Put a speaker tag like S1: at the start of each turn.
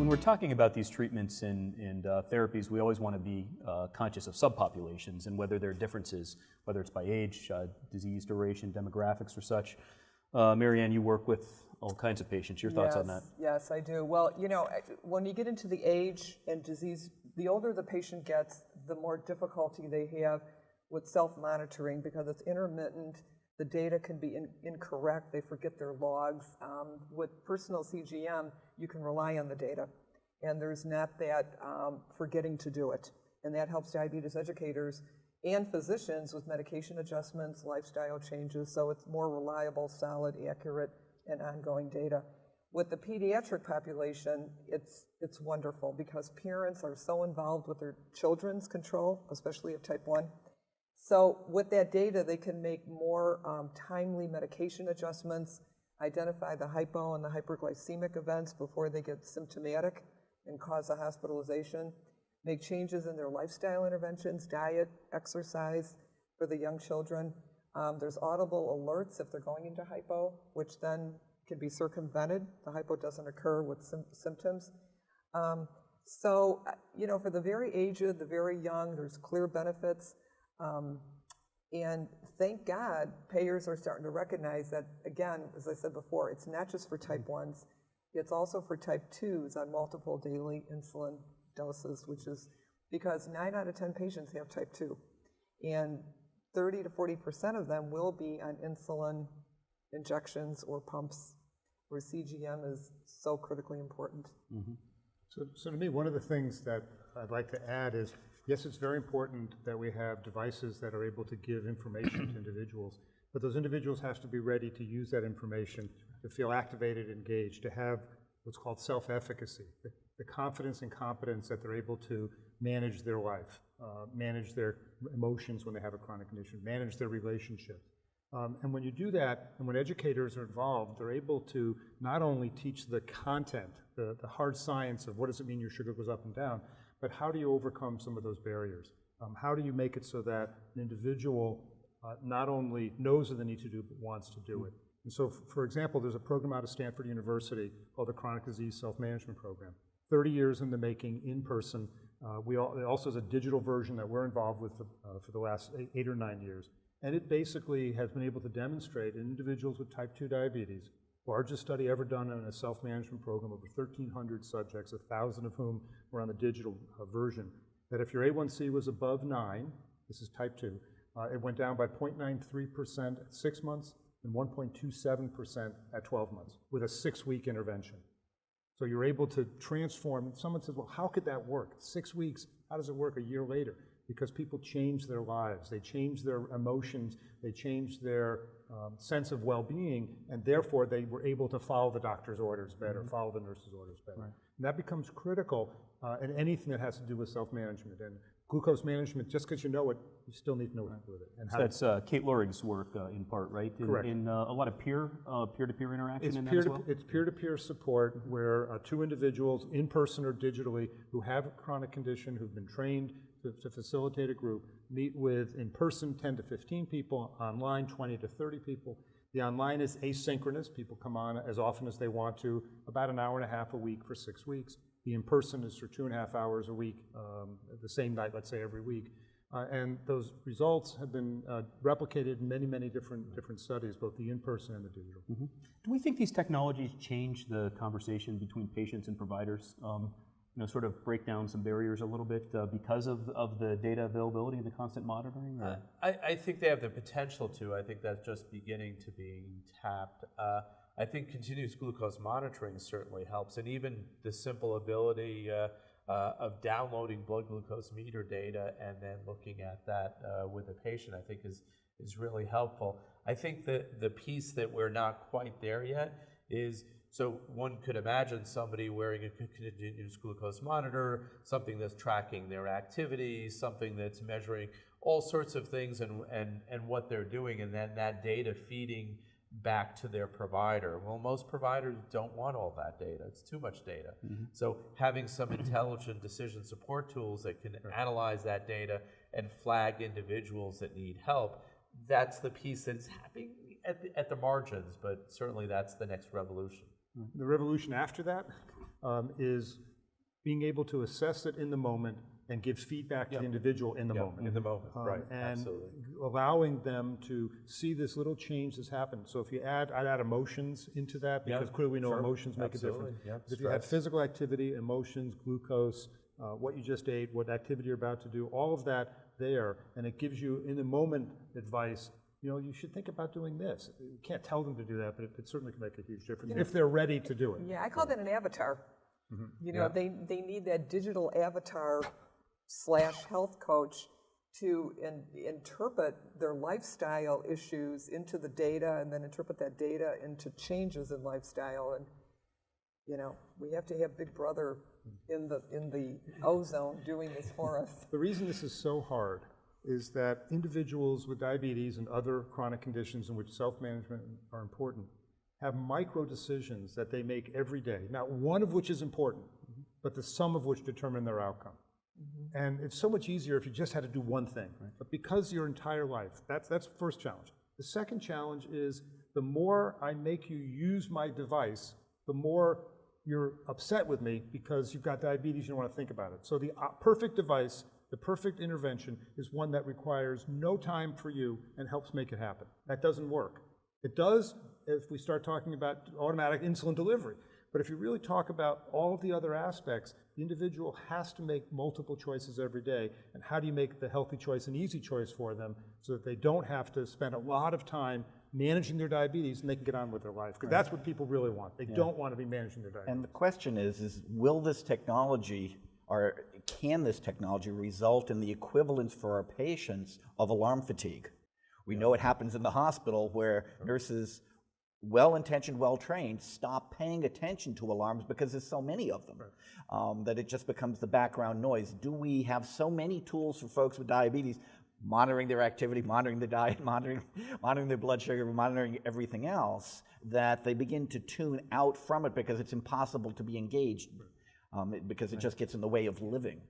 S1: When we're talking about these treatments and therapies, we always want to be conscious of subpopulations and whether there are differences, whether it's by age, disease duration, demographics, or such. Mary Ann, you work with all kinds of patients. Your thoughts on that?
S2: Yes, I do. Well, you know, when you get into the age and disease, the older the patient gets, the more difficulty they have with self-monitoring because it's intermittent. The data can be incorrect. They forget their logs. With personal CGM, you can rely on the data, and there's not that forgetting to do it. And that helps diabetes educators and physicians with medication adjustments, lifestyle changes, so it's more reliable, solid, accurate, and ongoing data. With the pediatric population, it's wonderful because parents are so involved with their children's control, especially of type 1. So with that data, they can make more timely medication adjustments, identify the hypo and the hyperglycemic events before they get symptomatic and cause a hospitalization, make changes in their lifestyle interventions, diet, exercise for the young children. There's audible alerts if they're going into hypo, which then can be circumvented. The hypo doesn't occur with symptoms. So, you know, for the very aged, the very young, there's clear benefits. And thank God, payers are starting to recognize that, again, as I said before, it's not just for type 1s, it's also for type 2s on multiple daily insulin doses, which is because 9 out of 10 patients have type 2. And 30 to 40% of them will be on insulin injections or pumps, where CGM is so critically important.
S3: Mm-hmm. So to me, one of the things that I'd like to add is, yes, it's very important that we have devices that are able to give information to individuals, but those individuals have to be ready to use that information, to feel activated, engaged, to have what's called self-efficacy, the confidence and competence that they're able to manage their life, manage their emotions when they have a chronic condition, manage their relationships. And when you do that, and when educators are involved, they're able to not only teach the content, the hard science of what does it mean your sugar goes up and down, but how do you overcome some of those barriers? How do you make it so that an individual not only knows what they need to do, but wants to do it? And so, for example, there's a program out of Stanford University called the Chronic Disease Self-Management Program. 30 years in the making, in person. It also has a digital version that we're involved with for the last 8 or 9 years. And it basically has been able to demonstrate in individuals with type 2 diabetes, largest study ever done in a self-management program, over 1,300 subjects, 1,000 of whom were on the digital version, that if your A1C was above 9, this is type 2, it went down by 0.93% at 6 months and 1.27% at 12 months with a 6-week intervention. So you're able to transform. Someone says, well, how could that work? 6 weeks, how does it work a year later? Because people change their lives, they change their emotions, they change their sense of well-being, and therefore they were able to follow the doctor's orders better, follow the nurse's orders better. Right. And that becomes critical in anything that has to do with self-management. And glucose management, just because you know it, you still need to know what to do with it. And
S1: so that's Kate Lohrig's work in part, right?
S3: Correct.
S1: In a lot of peer-to-peer interaction in that as well?
S3: It's peer-to-peer support where 2 individuals, in person or digitally, who have a chronic condition, who've been trained to facilitate a group, meet with, in person, 10 to 15 people, online, 20 to 30 people. The online is asynchronous. People come on as often as they want to, about an hour and a half a week for 6 weeks. The in-person is for 2.5 hours a week, the same night, let's say, every week. And those results have been replicated in many, many different studies, both the in-person and the digital.
S1: Mm-hmm. Do we think these technologies change the conversation between patients and providers? You know, sort of break down some barriers a little bit because of the data availability and the constant monitoring? Or?
S4: I think they have the potential to. I think that's just beginning to be tapped. I think continuous glucose monitoring certainly helps, and even the simple ability of downloading blood glucose meter data and then looking at that with a patient, I think is really helpful. I think that the piece that we're not quite there yet is, so one could imagine somebody wearing a continuous glucose monitor, something that's tracking their activities, something that's measuring all sorts of things and what they're doing, and then that data feeding back to their provider. Well, most providers don't want all that data. It's too much data. Mm-hmm. So having some intelligent decision support tools that can analyze that data and flag individuals that need help, that's the piece that's happening at the margins, but certainly that's the next revolution.
S3: The revolution after that is being able to assess it in the moment and give feedback to the individual in the moment.
S4: In the moment, right,
S3: And
S4: absolutely.
S3: allowing them to see this little change that's happened. So if you I'd add emotions into that, because clearly we know
S4: sure,
S3: emotions make a difference.
S4: absolutely, yeah,
S3: If you have
S4: stress.
S3: physical activity, emotions, glucose, what you just ate, what activity you're about to do, all of that there, and it gives you in the moment advice. You should think about doing this. You can't tell them to do that, but it certainly can make a huge difference if they're ready to do it.
S2: Yeah, I call that an avatar. They need that digital avatar / health coach to interpret their lifestyle issues into the data, and then interpret that data into changes in lifestyle. And we have to have Big Brother in the ozone doing this for us.
S3: The reason this is so hard is that individuals with diabetes and other chronic conditions in which self-management are important have micro decisions that they make every day, not one of which is important, but the sum of which determine their outcome. And it's so much easier if you just had to do one thing. But because your entire life, that's the first challenge. The second challenge is the more I make you use my device, the more you're upset with me because you've got diabetes, you don't want to think about it. So the perfect device, the perfect intervention is one that requires no time for you and helps make it happen. That doesn't work. It does if we start talking about automatic insulin delivery. But if you really talk about all of the other aspects, the individual has to make multiple choices every day. And how do you make the healthy choice an easy choice for them so that they don't have to spend a lot of time managing their diabetes and they can get on with their life? Because that's what people really want. They don't want to be managing their diabetes.
S5: And the question is will this technology, or can this technology result in the equivalence for our patients of alarm fatigue? We know it happens in the hospital where nurses, well-intentioned, well-trained, stop paying attention to alarms because there's so many of them that it just becomes the background noise. Do we have so many tools for folks with diabetes, monitoring their activity, monitoring their diet, monitoring their blood sugar, monitoring everything else, that they begin to tune out from it because it's impossible to be engaged because it just gets in the way of living?